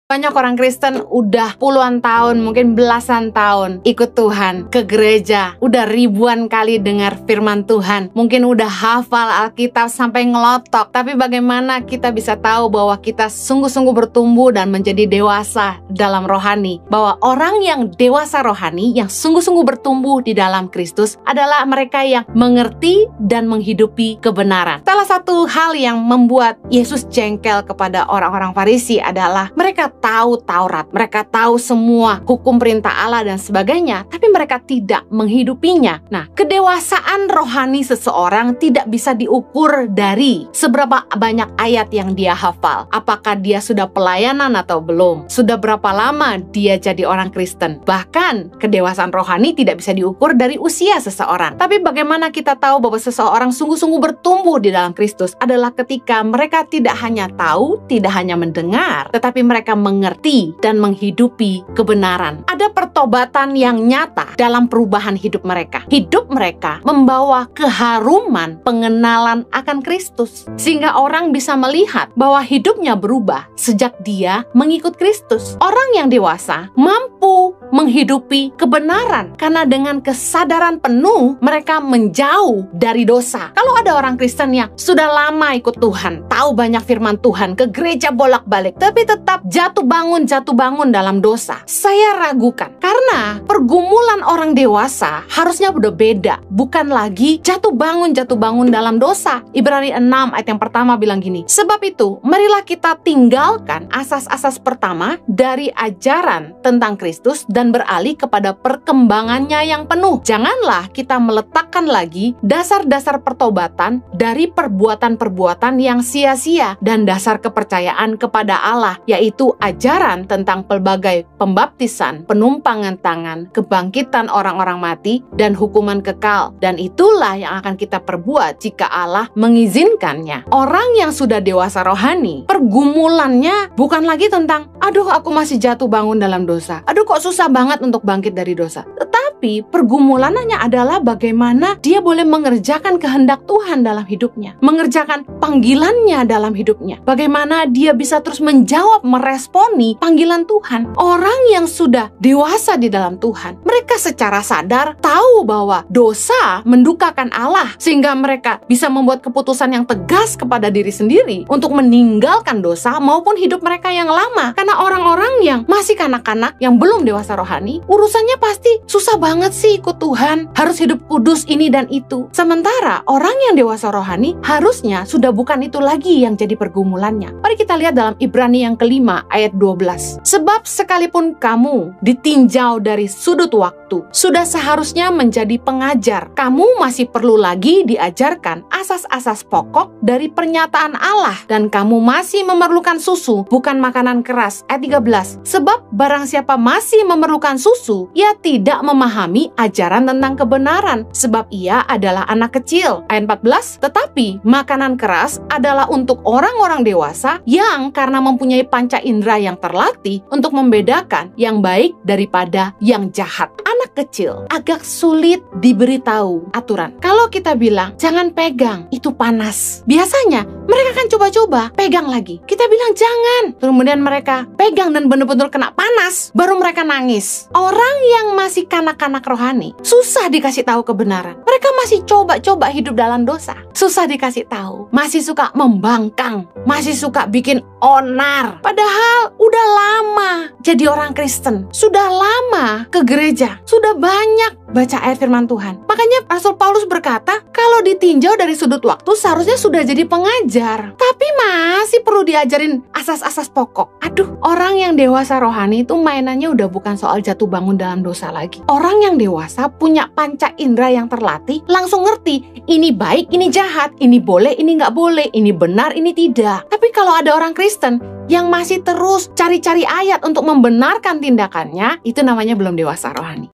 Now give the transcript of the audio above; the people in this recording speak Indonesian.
Banyak orang Kristen udah puluhan tahun, mungkin belasan tahun ikut Tuhan, ke gereja, udah ribuan kali dengar firman Tuhan, mungkin udah hafal Alkitab sampai ngelotok. Tapi bagaimana kita bisa tahu bahwa kita sungguh-sungguh bertumbuh dan menjadi dewasa dalam rohani? Bahwa orang yang dewasa rohani, yang sungguh-sungguh bertumbuh di dalam Kristus adalah mereka yang mengerti dan menghidupi kebenaran. Salah satu hal yang membuat Yesus jengkel kepada orang-orang Farisi adalah mereka tahu Taurat, mereka tahu semua hukum perintah Allah dan sebagainya, tapi mereka tidak menghidupinya. Nah, kedewasaan rohani seseorang tidak bisa diukur dari seberapa banyak ayat yang dia hafal. Apakah dia sudah pelayanan atau belum? Sudah berapa lama dia jadi orang Kristen? Bahkan, kedewasaan rohani tidak bisa diukur dari usia seseorang. Tapi bagaimana kita tahu bahwa seseorang sungguh-sungguh bertumbuh di dalam Kristus adalah ketika mereka tidak hanya tahu, tidak hanya mendengar, tetapi mereka mengerti dan menghidupi kebenaran. Ada pertobatan yang nyata dalam perubahan hidup mereka. Hidup mereka membawa keharuman pengenalan akan Kristus, sehingga orang bisa melihat bahwa hidupnya berubah sejak dia mengikut Kristus. Orang yang dewasa mampu menghidupi kebenaran karena dengan kesadaran penuh mereka menjauh dari dosa. Kalau ada orang Kristen yang sudah lama ikut Tuhan, tahu banyak firman Tuhan, ke gereja bolak-balik, tapi tetap jatuh bangun dalam dosa, saya ragukan. Karena pergumulan orang dewasa harusnya udah beda, bukan lagi jatuh bangun dalam dosa. Ibrani 6 ayat yang pertama bilang gini, sebab itu marilah kita tinggalkan asas-asas pertama dari ajaran tentang Kristus dan beralih kepada perkembangannya yang penuh. Janganlah kita meletakkan lagi dasar-dasar pertobatan dari perbuatan-perbuatan yang sia-sia dan dasar kepercayaan kepada Allah, yaitu ajaran tentang pelbagai pembaptisan, penumpangan tangan, kebangkitan orang-orang mati, dan hukuman kekal. Dan itulah yang akan kita perbuat jika Allah mengizinkannya. Orang yang sudah dewasa rohani, pergumulannya bukan lagi tentang, aduh aku masih jatuh bangun dalam dosa, aduh kok susah banget untuk bangkit dari dosa. Tetapi pergumulannya adalah bagaimana dia boleh mengerjakan kehendak Tuhan dalam hidupnya, mengerjakan panggilannya dalam hidupnya, bagaimana dia bisa terus menjawab, meresponi panggilan Tuhan. Orang yang sudah dewasa di dalam Tuhan, mereka secara sadar tahu bahwa dosa mendukakan Allah, sehingga mereka bisa membuat keputusan yang tegas kepada diri sendiri untuk meninggalkan dosa maupun hidup mereka yang lama. Karena orang-orang yang masih kanak-kanak, yang belum dewasa rohani, urusannya pasti susah banget sih ikut Tuhan, harus hidup kudus ini dan itu. Sementara orang yang dewasa rohani harusnya sudah bukan itu lagi yang jadi pergumulannya. Mari kita lihat dalam Ibrani yang kelima ayat 12. Sebab sekalipun kamu ditinjau dari sudut waktu, sudah seharusnya menjadi pengajar. Kamu masih perlu lagi diajarkan asas-asas pokok dari pernyataan Allah, dan kamu masih memerlukan susu, bukan makanan keras. Ayat 13. Sebab barang siapa masih memerlukan susu, ia tidak memahami ajaran tentang kebenaran, sebab ia adalah anak kecil. Ayat 14. Tetapi makanan keras adalah untuk orang-orang dewasa yang karena mempunyai panca indera yang terlatih untuk membedakan yang baik daripada yang jahat. Anak kecil agak sulit diberitahu aturan. Kalau kita bilang jangan pegang, itu panas, biasanya mereka akan coba-coba pegang lagi. Kita bilang jangan, kemudian mereka pegang dan benar-benar kena panas, baru mereka nangis. Orang yang masih kanak-kanak rohani susah dikasih tahu kebenaran. Mereka masih coba-coba hidup dalam dosa, susah dikasih tahu, masih suka membangkang, masih suka bikin onar. Padahal udah lama jadi orang Kristen, sudah lama ke gereja, sudah banyak baca ayat firman Tuhan. Makanya Rasul Paulus berkata, kalau ditinjau dari sudut waktu seharusnya sudah jadi pengajar, tapi masih perlu diajarin asas-asas pokok. Aduh, orang yang dewasa rohani itu mainannya udah bukan soal jatuh bangun dalam dosa lagi. Orang yang dewasa punya panca indera yang terlatih, langsung ngerti ini baik, ini jahat, ini boleh, ini nggak boleh, ini benar, ini tidak. Tapi kalau ada orang Kristen yang masih terus cari-cari ayat untuk membenarkan tindakannya, itu namanya belum dewasa rohani.